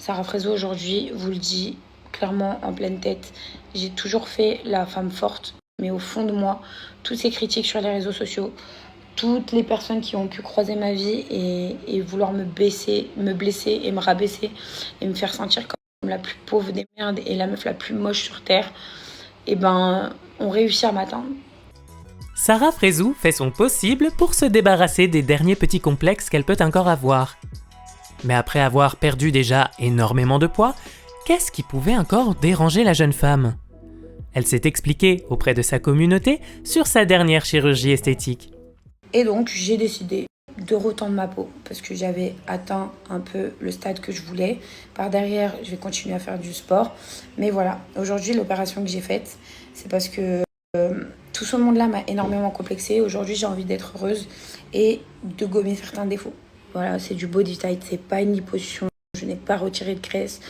Sarah Frézot aujourd'hui vous le dit clairement en pleine tête. J'ai toujours fait la femme forte, mais au fond de moi, toutes ces critiques sur les réseaux sociaux, toutes les personnes qui ont pu croiser ma vie et vouloir me blesser et me rabaisser et me faire sentir comme la plus pauvre des merdes et la meuf la plus moche sur Terre, et ben, ont réussi à m'atteindre. Sarah Frézou fait son possible pour se débarrasser des derniers petits complexes qu'elle peut encore avoir. Mais après avoir perdu déjà énormément de poids, qu'est-ce qui pouvait encore déranger la jeune femme ? Elle s'est expliquée auprès de sa communauté sur sa dernière chirurgie esthétique. Et donc, j'ai décidé de retendre ma peau parce que j'avais atteint un peu le stade que je voulais. Par derrière, je vais continuer à faire du sport. Mais voilà, aujourd'hui, l'opération que j'ai faite, c'est parce que tout ce monde-là m'a énormément complexée. Aujourd'hui, j'ai envie d'être heureuse et de gommer certains défauts. Voilà, c'est du body tight, c'est pas une liposuction. Je n'ai pas retiré de graisse.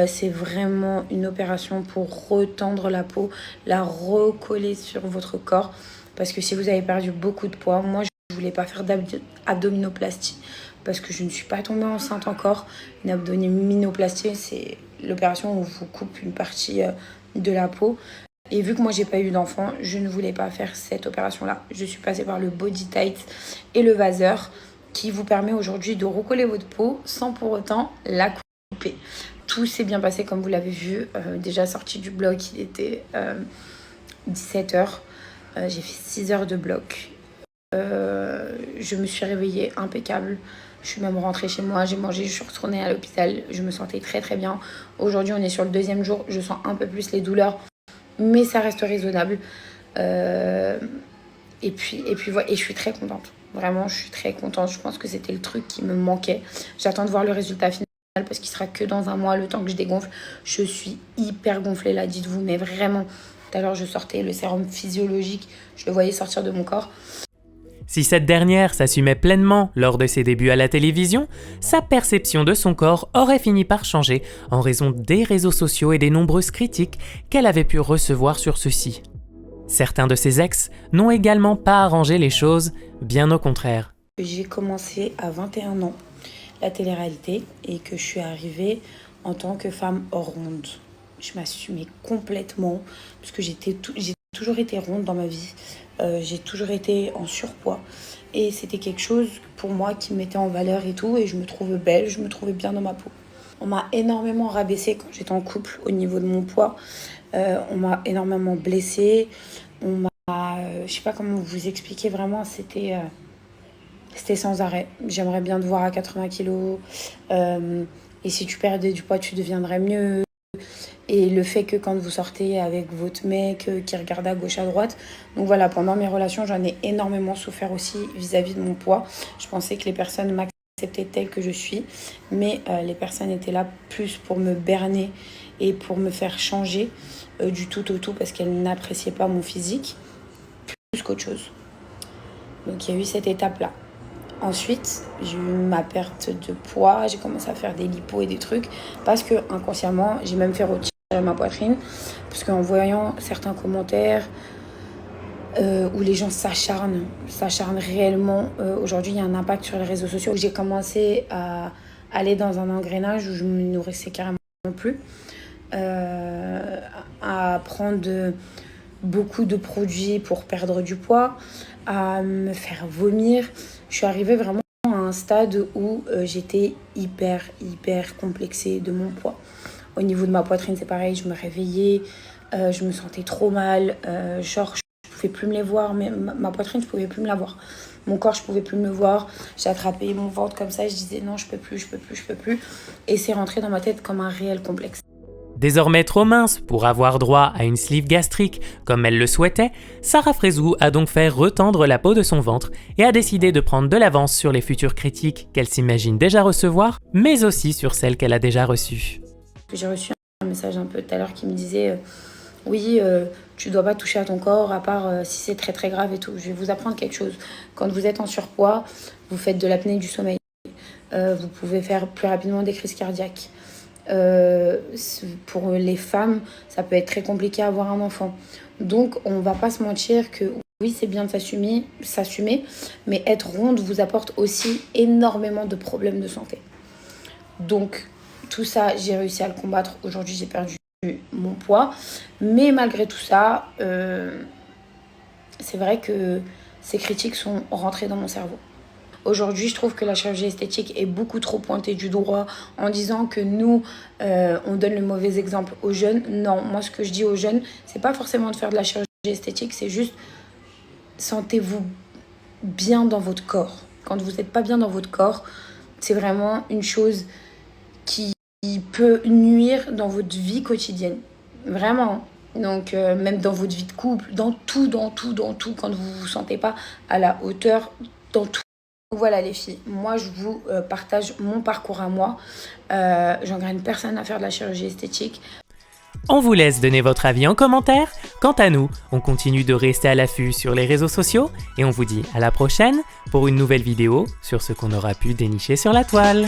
C'est vraiment une opération pour retendre la peau, la recoller sur votre corps. Parce que si vous avez perdu beaucoup de poids, moi je ne voulais pas faire d'abdominoplastie parce que je ne suis pas tombée enceinte encore. Une abdominoplastie, c'est l'opération où on vous coupe une partie de la peau. Et vu que moi j'ai pas eu d'enfant, je ne voulais pas faire cette opération-là. Je suis passée par le body tight et le vaseur qui vous permet aujourd'hui de recoller votre peau sans pour autant la couper. Tout s'est bien passé comme vous l'avez vu. Déjà sorti du bloc, il était 17h. J'ai fait 6 heures de bloc. Je me suis réveillée impeccable. Je suis même rentrée chez moi, j'ai mangé, je suis retournée à l'hôpital. Je me sentais très très bien. Aujourd'hui, on est sur le 2e jour. Je sens un peu plus les douleurs, mais ça reste raisonnable. Et puis voilà, et je suis très contente. Vraiment, je suis très contente. Je pense que c'était le truc qui me manquait. J'attends de voir le résultat final parce qu'il sera que dans un mois, le temps que je dégonfle. Je suis hyper gonflée là, dites-vous, mais vraiment. Tout à l'heure, je sortais le sérum physiologique, je le voyais sortir de mon corps. Si cette dernière s'assumait pleinement lors de ses débuts à la télévision, sa perception de son corps aurait fini par changer en raison des réseaux sociaux et des nombreuses critiques qu'elle avait pu recevoir sur ceux-ci. Certains de ses ex n'ont également pas arrangé les choses, bien au contraire. J'ai commencé à 21 ans la télé-réalité et que je suis arrivée en tant que femme ronde. Je m'assumais complètement parce que j'ai toujours été ronde dans ma vie. J'ai toujours été en surpoids et c'était quelque chose pour moi qui me mettait en valeur et tout, et je me trouvais belle, je me trouvais bien dans ma peau. On m'a énormément rabaissée quand j'étais en couple au niveau de mon poids. On m'a énormément blessée. On m'a, je sais pas comment vous expliquer, vraiment, c'était sans arrêt. J'aimerais bien te voir à 80 kilos. Et si tu perdais du poids, tu deviendrais mieux. Et le fait que quand vous sortez avec votre mec qui regarde à gauche, à droite. Donc voilà, pendant mes relations, j'en ai énormément souffert aussi vis-à-vis de mon poids. Je pensais que les personnes m'acceptaient telle que je suis. Mais les personnes étaient là plus pour me berner et pour me faire changer du tout au tout parce qu'elles n'appréciaient pas mon physique plus qu'autre chose. Donc il y a eu cette étape-là. Ensuite, j'ai eu ma perte de poids, j'ai commencé à faire des lipos et des trucs parce que inconsciemment, j'ai même fait retirer ma poitrine parce qu'en voyant certains commentaires où les gens s'acharnent réellement, aujourd'hui il y a un impact sur les réseaux sociaux. J'ai commencé à aller dans un engrenage où je me nourrissais carrément plus, à prendre beaucoup de produits pour perdre du poids, à me faire vomir. Je suis arrivée vraiment à un stade où j'étais hyper complexée de mon poids. Au niveau de ma poitrine, c'est pareil, je me réveillais, je me sentais trop mal, genre je pouvais plus me les voir, mais ma poitrine, je pouvais plus me la voir. Mon corps, je pouvais plus me le voir. J'ai attrapé mon ventre comme ça et je disais non, je peux plus. Et c'est rentré dans ma tête comme un réel complexe. Désormais trop mince pour avoir droit à une sleeve gastrique comme elle le souhaitait, Sarah Frézou a donc fait retendre la peau de son ventre et a décidé de prendre de l'avance sur les futures critiques qu'elle s'imagine déjà recevoir, mais aussi sur celles qu'elle a déjà reçues. J'ai reçu un message un peu tout à l'heure qui me disait oui, tu dois pas toucher à ton corps à part si c'est très très grave et tout. Je vais vous apprendre quelque chose. Quand vous êtes en surpoids, vous faites de l'apnée du sommeil. Vous pouvez faire plus rapidement des crises cardiaques. Pour les femmes, ça peut être très compliqué à avoir un enfant. Donc, on va pas se mentir que oui, c'est bien de s'assumer, mais être ronde vous apporte aussi énormément de problèmes de santé. Donc, tout ça, j'ai réussi à le combattre. Aujourd'hui, j'ai perdu mon poids. Mais malgré tout ça, c'est vrai que ces critiques sont rentrées dans mon cerveau. Aujourd'hui, je trouve que la chirurgie esthétique est beaucoup trop pointée du doigt en disant que nous, on donne le mauvais exemple aux jeunes. Non, moi, ce que je dis aux jeunes, c'est pas forcément de faire de la chirurgie esthétique, c'est juste sentez-vous bien dans votre corps. Quand vous n'êtes pas bien dans votre corps, c'est vraiment une chose qui peut nuire dans votre vie quotidienne. Vraiment. Donc, même dans votre vie de couple, dans tout, quand vous ne vous sentez pas à la hauteur, dans tout. Voilà les filles, moi je vous partage mon parcours à moi. J'engraine personne à faire de la chirurgie esthétique. On vous laisse donner votre avis en commentaire. Quant à nous, on continue de rester à l'affût sur les réseaux sociaux et on vous dit à la prochaine pour une nouvelle vidéo sur ce qu'on aura pu dénicher sur la toile.